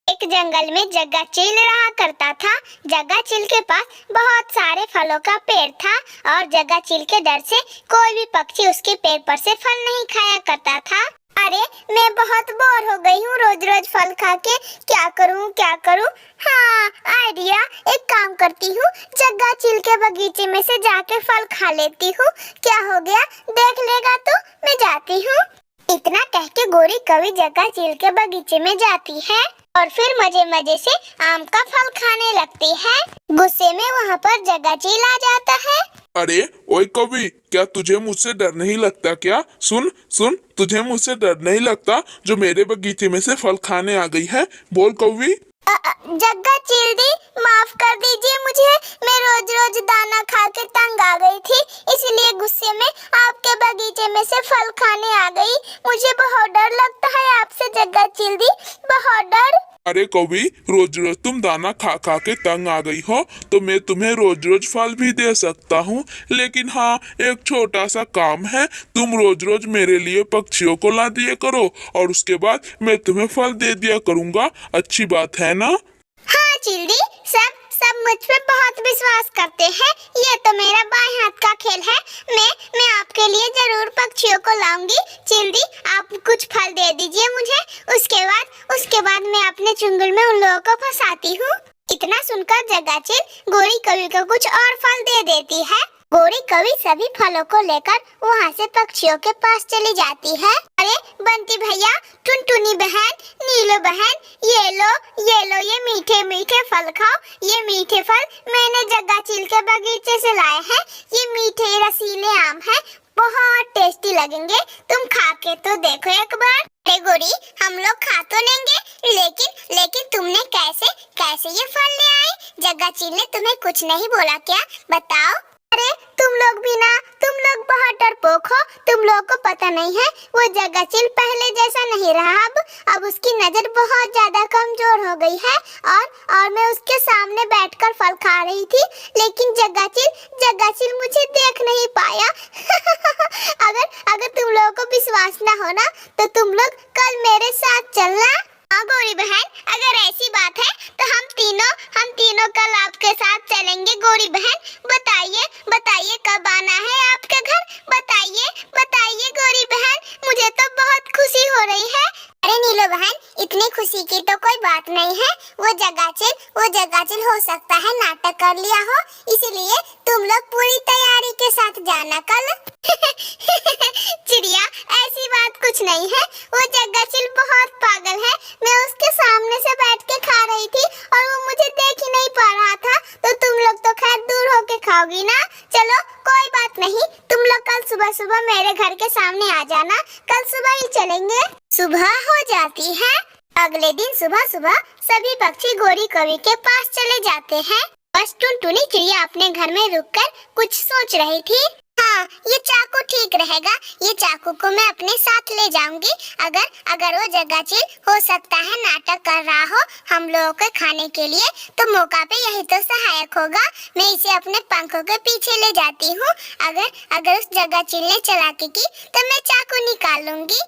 एक जंगल में जग्गा चील रहा करता था। जग्गा चील के पास बहुत सारे फलों का पेड़ था और जग्गा चील के डर से कोई भी पक्षी उसके पेड़ पर से फल नहीं खाया करता था। अरे मैं बहुत बोर हो गई हूँ रोज रोज फल खा के, क्या करूँ? हाँ आइडिया, एक काम करती हूँ, जग्गा चील के बगीचे में से जाके फल खा लेती हूँ। क्या हो गया, देख लेगा तो मैं जाती हूँ। इतना कह के गोरी कवि जग्गा चील के बगीचे में जाती है और फिर मजे मजे से आम का फल खाने लगती है। गुस्से में वहाँ पर जग्गा चील आ जाता है। अरे ओए कवि, क्या तुझे मुझसे डर नहीं लगता क्या? सुन सुन, तुझे मुझसे डर नहीं लगता जो मेरे बगीचे में से फल खाने आ गई है? बोल कवि। जग्गा चील दी, माफ कर दीजिए मुझे, मैं रोज रोज दाना खा के तंग आ गई थी, इसलिए गुस्से में आपके बगीचे में से फल खाने आ गई। मुझे बहुत डर लगता है आपसे जग्गा चील दी, बहुत डर। अरे कवि, रोज रोज तुम दाना खा खा के तंग आ गई हो तो मैं तुम्हें रोज रोज फल भी दे सकता हूँ, लेकिन हाँ एक छोटा सा काम है, तुम रोज रोज मेरे लिए पक्षियों को ला दिया करो और उसके बाद मैं तुम्हें फल दे दिया करूँगा। अच्छी बात है ना? हाँ चील दी, सब मुझ पे बहुत विश्वास करते हैं, ये तो मेरा बाएं हाथ का खेल है। मैं आपके लिए जरूर पक्षियों को लाऊंगी। चील दी, आप कुछ फल दे दीजिए मुझे, उसके बाद मैं अपने चुंगल में उन लोगों को फंसाती हूँ। इतना सुनकर जग्गा चील गोरी कवि को कुछ और फल दे देती है। गोरी कवि सभी फलों को लेकर वहाँ से पक्षियों के पास चली जाती है। अरे बंटी भैया, टुनटुनी बहन, नीलो बहन, ये लो ये मीठे मीठे फल खाओ। ये मीठे फल मैंने जग्गा चील के बगीचे से लाए हैं। ये मीठे रसीले आम हैं, बहुत टेस्टी लगेंगे, तुम खा के तो देखो एक बार। अरे गोरी, हम लोग खा तो लेंगे, लेकिन तुमने कैसे ये फल ले आई? जग्गा चील ने तुम्हें कुछ नहीं बोला क्या? बताओ। अरे तुम लोग बहुत डरपोक हो, तुम लोग को पता नहीं है वो जग्गा चील पहले जैसा नहीं रहा। अब उसकी नजर बहुत ज्यादा कमजोर हो गई है और मैं उसके सामने बैठकर फल खा रही थी, लेकिन जग्गा चील मुझे देख नहीं पाया। अगर तुम लोगों को विश्वास न हो ना तो तुम लोग कल मेरे साथ चलना। हाँ गोरी बहन, अगर ऐसी बात है तो हम तीनों कल आपके साथ चलेंगे। गोरी बहन बताइए कब आना है आपके घर? बताइए गोरी बहन, मुझे तो बहुत खुशी हो रही है। अरे नीलो बहन, इतनी खुशी की तो कोई बात नहीं है। वो जग्गा चील हो सकता है नाटक कर लिया हो, इसलिए तुम लोग पूरी तैयारी के साथ जाना कल। चिड़िया, ऐसी बात कुछ नहीं है, वो जग्गा चील बहुत पागल है। मैं उसके सामने से बैठ के खा रही थी और वो मुझे देख ही नहीं पा रहा था, तो तुम लोग तो खैर दूर होके खाओगी ना। चलो कोई बात नहीं, तुम लोग कल सुबह मेरे घर के सामने आ जाना, कल सुबह ही चलेंगे। सुबह हो जाती है। अगले दिन सुबह सभी पक्षी गोरी कवि के पास चले जाते हैं। बस टुनटुनी चिड़िया अपने घर में रुककर कुछ सोच रही थी। हाँ, ये चाकू ठीक रहेगा, ये चाकू को मैं अपने साथ ले जाऊंगी। अगर वो जग्गा चील हो सकता है नाटक कर रहा हो हम लोगों के खाने के लिए, तो मौका पे यही तो सहायक होगा। मैं इसे अपने पंखों के पीछे ले जाती हूँ। अगर उस जग्गा चील ने चालाकी की तो मैं चाकू निकाल लूंगी।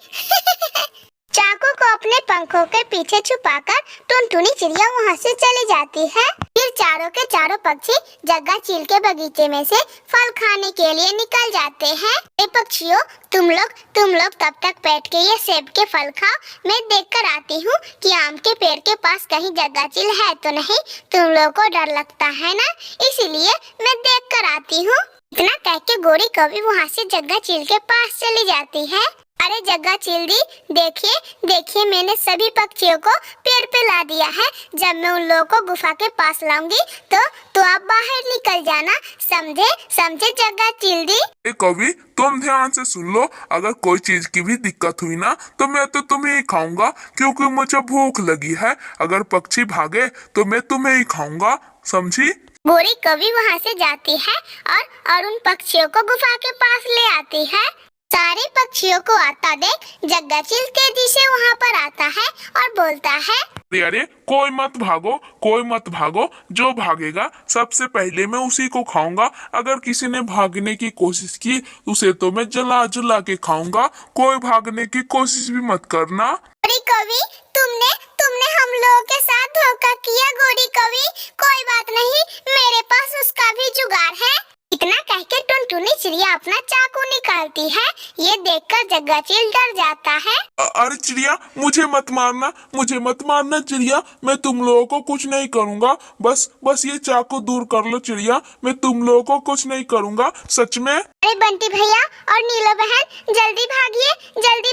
चाकू को अपने पंखों के पीछे छुपाकर टुनटुनी चिड़िया वहाँ से चली जाती है। फिर चारों के चारों पक्षी जग्गा चील के बगीचे में से फल खाने के लिए निकल जाते हैं। ए पक्षियों, तुम लोग तब तक बैठ के ये सेब के फल खाओ, मैं देख कर आती हूँ कि आम के पेड़ के पास कहीं जग्गा चील है तो नहीं। तुम लोग को डर लगता है ना, इसीलिए मैं देख कर आती हूँ। इतना कह के गोरी कवि वहाँ से जग्गा चील के पास चली जाती है। अरे जग्गा चील दी, देखिए मैंने सभी पक्षियों को पेड़ पे ला दिया है। जब मैं उन लोगों को गुफा के पास लाऊंगी तो आप बाहर निकल जाना, समझे जग्गा चील दी? कवि, तुम ध्यान से सुन लो, अगर कोई चीज की भी दिक्कत हुई ना तो मैं तो तुम्हें ही खाऊंगा, क्योंकि मुझे भूख लगी है। अगर पक्षी भागे तो मैं तुम्हें ही खाऊंगा, समझी? गोरी कवि वहाँ से जाती है और उन पक्षियों को गुफा के पास ले आती है। सारे पक्षियों को आता देख जग्गा चील तेजी से वहाँ पर आता है और बोलता है, अरे कोई मत भागो, जो भागेगा सबसे पहले मैं उसी को खाऊंगा। अगर किसी ने भागने की कोशिश की उसे तो मैं जला के खाऊंगा। कोई भागने की कोशिश भी मत करना। गोरी कवि, तुमने हम लोगों के साथ चिड़िया अपना चाकू निकालती है। ये देखकर जग्गा चील डर जाता है। अरे चिड़िया, मुझे मत मारना चिड़िया, मैं तुम लोगों को कुछ नहीं करूँगा। बस ये चाकू दूर कर लो चिड़िया, मैं तुम लोगों को कुछ नहीं करूँगा, सच में। अरे बंटी भैया और नीलो बहन, जल्दी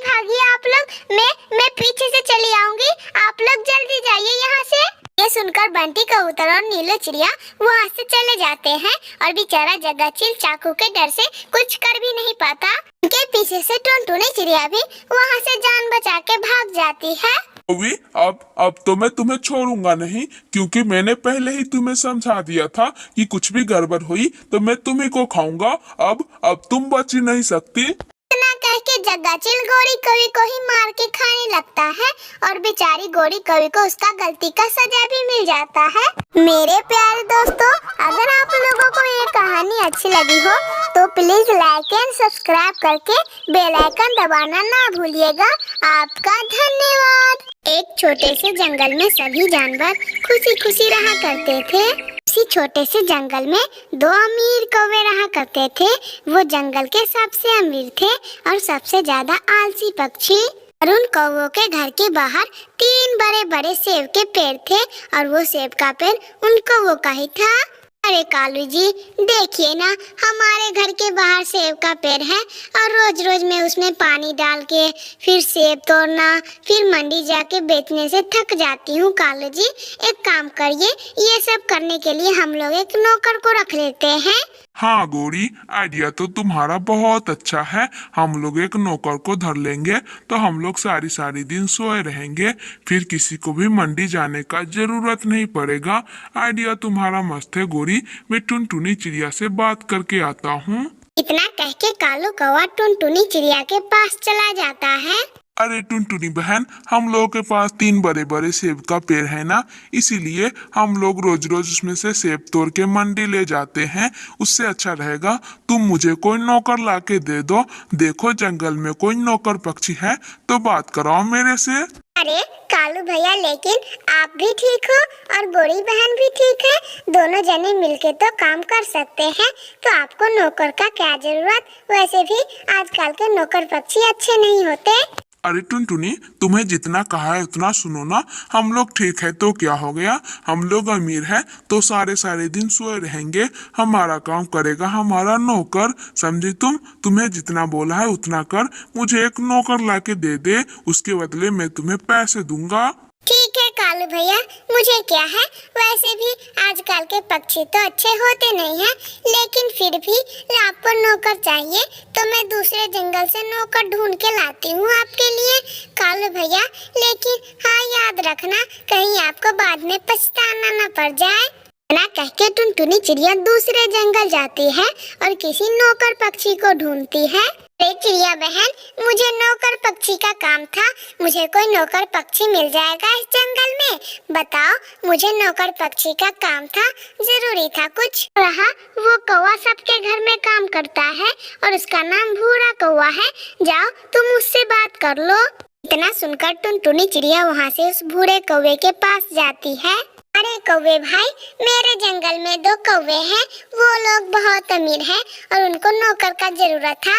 भागिए आप लोग। मैं पीछे से चली आऊंगी, आप लोग जल्दी जाइए यहाँ से। ये सुनकर बंटी कबूतर और नीलो चिड़िया वहाँ से चले जाते हैं और बेचारा जग्गा चील चाकू के डर से कुछ कर भी नहीं पाता। उनके पीछे से टुनटुनी चिड़िया भी वहाँ से जान बचा के भाग जाती है। कौवी, अब तो मैं तुम्हें छोड़ूंगा नहीं, क्योंकि मैंने पहले ही तुम्हें समझा दिया था कि कुछ भी गड़बड़ हुई तो मैं तुम्ही को खाऊंगा। अब तुम बच ही नहीं सकती। इतना कह के जग्गा चील गोरी कवि को ही मार के खाने लगता है और बेचारी गोरी कवि को उसका गलती का सजा भी मिल जाता है। मेरे प्यारे दोस्तों, अगर आप लोगों को ये कहानी अच्छी लगी हो तो प्लीज लाइक एंड सब्सक्राइब करके बेल आइकन दबाना ना भूलिएगा। आपका धन्यवाद। एक छोटे से जंगल में सभी जानवर खुशी खुशी रहा करते थे। उसी छोटे से जंगल में दो अमीर कौवे रहा करते थे। वो जंगल के सबसे अमीर थे और सबसे ज्यादा आलसी पक्षी। और उन कौवों के घर के बाहर 3 बड़े बड़े सेब के पेड़ थे और वो सेब का पेड़ उन कौवों का ही था। अरे कालू जी, देखिए ना, हमारे घर के बाहर सेब का पेड़ है और रोज रोज मैं उसमें पानी डाल के फिर सेब तोड़ना, फिर मंडी जाके बेचने से थक जाती हूँ। कालू जी, एक काम करिए, ये सब करने के लिए हम लोग एक नौकर को रख लेते हैं। हाँ गौरी, आइडिया तो तुम्हारा बहुत अच्छा है। हम लोग एक नौकर को धर लेंगे तो हम लोग सारी दिन सोए रहेंगे, फिर किसी को भी मंडी जाने का जरूरत नहीं पड़ेगा। आइडिया तुम्हारा मस्त है गौरी। मैं टुनटुनी चिड़िया से बात करके आता हूँ। इतना कह के कालू कौवा टुनटुनी चिड़िया के पास चला जाता है। अरे टुनटुनी बहन, हम लोगों के पास 3 बड़े बड़े सेब का पेड़ है ना, इसीलिए हम लोग रोज रोज उसमें से सेब तोड़ के मंडी ले जाते हैं। उससे अच्छा रहेगा तुम मुझे कोई नौकर ला के दे दो। देखो जंगल में कोई नौकर पक्षी है तो बात कराओ मेरे से। अरे कालू भैया, लेकिन आप भी ठीक हो और गोरी बहन भी ठीक है, दोनों जने मिलके तो काम कर सकते हैं, तो आपको नौकर का क्या जरूरत। वैसे भी आजकल के नौकर पक्षी अच्छे नहीं होते। अरे टुनटुनी, तुम्हें जितना कहा है उतना सुनो ना। हम लोग ठीक है तो क्या हो गया, हम लोग अमीर है तो सारे दिन सोए रहेंगे। हमारा काम करेगा हमारा नौकर, समझे तुम। तुम्हें जितना बोला है उतना कर, मुझे एक नौकर ला के दे, उसके बदले मैं तुम्हें पैसे दूंगा। ठीक है कालू भैया, मुझे क्या है, वैसे भी आजकल के पक्षी तो अच्छे होते नहीं हैं, लेकिन फिर भी आपको नौकर चाहिए तो मैं दूसरे जंगल से नौकर ढूंढ के लाती हूँ आपके लिए कालू भैया। लेकिन हाँ, याद रखना कहीं आपको बाद में पछताना न पड़ जाए। ना कह के टुनटुनी चिड़िया दूसरे जंगल जाती है और किसी नौकर पक्षी को ढूंढती है। अरे चिड़िया बहन, मुझे नौकर पक्षी का काम था, मुझे कोई नौकर पक्षी मिल जाएगा इस जंगल में? बताओ, मुझे नौकर पक्षी का काम था, जरूरी था कुछ। रहा वो कौवा सबके घर में काम करता है और उसका नाम भूरा कौवा है। जाओ तुम उससे बात कर लो। इतना सुनकर टुनटुनी चिड़िया वहाँ से उस भूरे कौवे के पास जाती है। अरे कौवे भाई, मेरे जंगल में 2 कौवे हैं, वो लोग बहुत अमीर हैं और उनको नौकर का जरूरत था।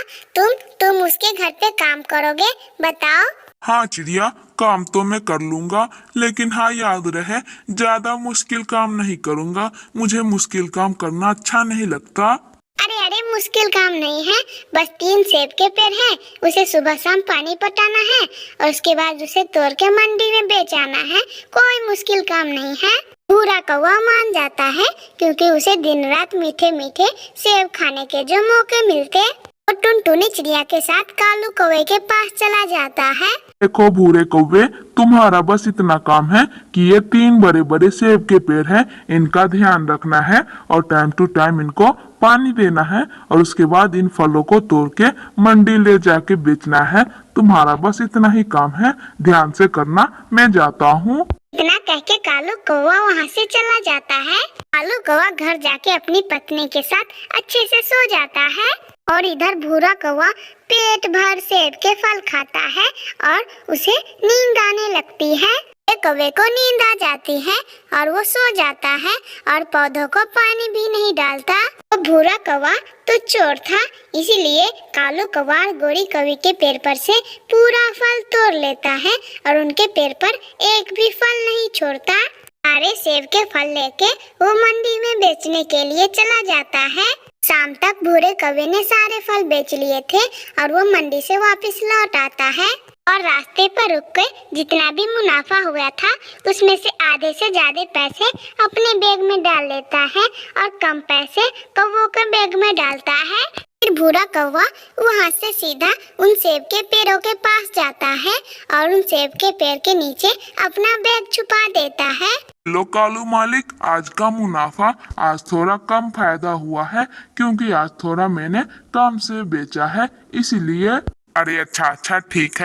तुम उसके घर पे काम करोगे, बताओ? हाँ चिड़िया, काम तो मैं कर लूंगा, लेकिन हाँ याद रहे ज्यादा मुश्किल काम नहीं करूँगा। मुझे मुश्किल काम करना अच्छा नहीं लगता। अरे मुश्किल काम नहीं है, बस 3 सेब के पेड़ हैं, उसे सुबह शाम पानी पटाना है और उसके बाद उसे तोड़ के मंडी में बेचाना है। कोई मुश्किल काम नहीं है। भूरा कौवा मान जाता है क्योंकि उसे दिन रात मीठे मीठे सेब खाने के जो मौके मिलते, और टुनटुनी चिड़िया के साथ कालू कौवे के पास चला जाता है। देखो भूरे कौवे, तुम्हारा बस इतना काम है कि ये 3 बड़े बड़े सेब के पेड़ हैं, इनका ध्यान रखना है और टाइम टू टाइम इनको पानी देना है और उसके बाद इन फलों को तोड़ के मंडी ले जाके बेचना है। तुम्हारा बस इतना ही काम है, ध्यान से करना। मैं जाता हूँ। इतना कह के कालू कौवा वहाँ से चला जाता है। कालू कौवा घर जाके अपनी पत्नी के साथ अच्छे से सो जाता है और इधर भूरा कौवा पेट भर सेब के फल खाता है और उसे नींद आने लगती है। कौवे को नींद आ जाती है और वो सो जाता है और पौधों को पानी भी नहीं डालता। वो भूरा कौवा तो चोर था, इसीलिए कालू कौवा गोरी कौवी के पेड़ पर से पूरा फल तोड़ लेता है और उनके पेड़ पर एक भी फल नहीं छोड़ता। सारे सेब के फल लेके वो मंडी में बेचने के लिए चला जाता है। शाम तक भूरे कौवे ने सारे फल बेच लिए थे और वो मंडी से वापस लौट आता है और रास्ते पर रुक के जितना भी मुनाफा हुआ था उसमें से आधे से ज्यादा पैसे अपने बैग में डाल लेता है और कम पैसे कौवों के बैग में डालता है। फिर भूरा कौवा वहाँ से सीधा उन सेब के पेड़ों के पास जाता है और उन सेब के पेड़ के नीचे अपना बैग छुपा देता है। लो कालू मालिक, आज का मुनाफा आज थोड़ा कम फायदा हुआ है क्योंकि आज थोड़ा मैंने कम से बेचा है, इसीलिए। अरे अच्छा ठीक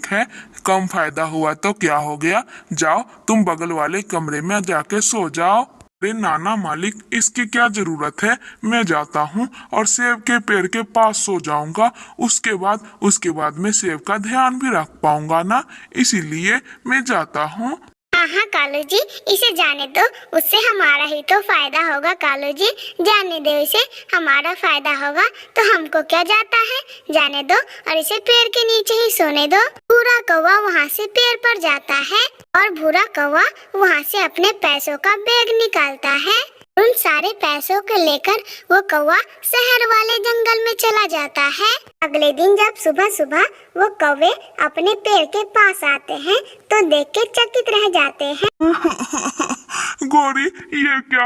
है, कम फायदा हुआ तो क्या हो गया, जाओ तुम बगल वाले कमरे में जाके सो जाओ। अरे नाना मालिक, इसकी क्या जरूरत है, मैं जाता हूँ और सेब के पेड़ के पास सो जाऊंगा, उसके बाद मैं सेब का ध्यान भी रख पाऊंगा ना, इसीलिए मैं जाता हूँ। हाँ कालू जी, इसे जाने दो, उससे हमारा ही तो फायदा होगा। कालू जी जाने दो इसे, हमारा फायदा होगा तो हमको क्या जाता है, जाने दो और इसे पेड़ के नीचे ही सोने दो। भूरा कौवा वहाँ से पेड़ पर जाता है और भूरा कौवा वहाँ से अपने पैसों का बैग निकालता है। उन सारे पैसों को लेकर वो कौवा शहर वाले जंगल में चला जाता है। अगले दिन जब सुबह सुबह वो कौवे अपने पेड़ के पास आते हैं तो देख के चकित रह जाते हैं। गोरी, ये क्या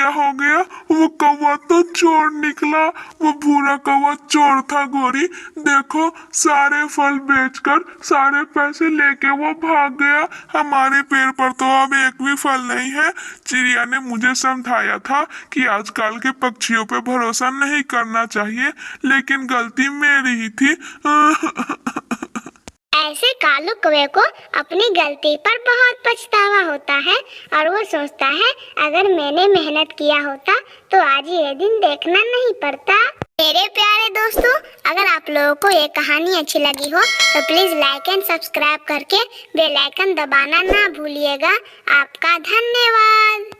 हो गया, वो कौवा तो चोर निकला, वो भूरा कौवा चोर था। गोरी देखो, सारे फल बेचकर सारे पैसे लेके वो भाग गया, हमारे पेड़ पर तो अब एक भी फल नहीं है। चिड़िया ने मुझे समझाया था कि आजकल के पक्षियों पे भरोसा नहीं करना चाहिए, लेकिन गलती मेरी ही थी। ऐसे कालू कौवे को अपनी गलती पर बहुत पछतावा होता है और वो सोचता है अगर मैंने मेहनत किया होता तो आज ये दिन देखना नहीं पड़ता। मेरे प्यारे दोस्तों, अगर आप लोगों को ये कहानी अच्छी लगी हो तो प्लीज लाइक एंड सब्सक्राइब करके बेल आइकन दबाना ना भूलिएगा। आपका धन्यवाद।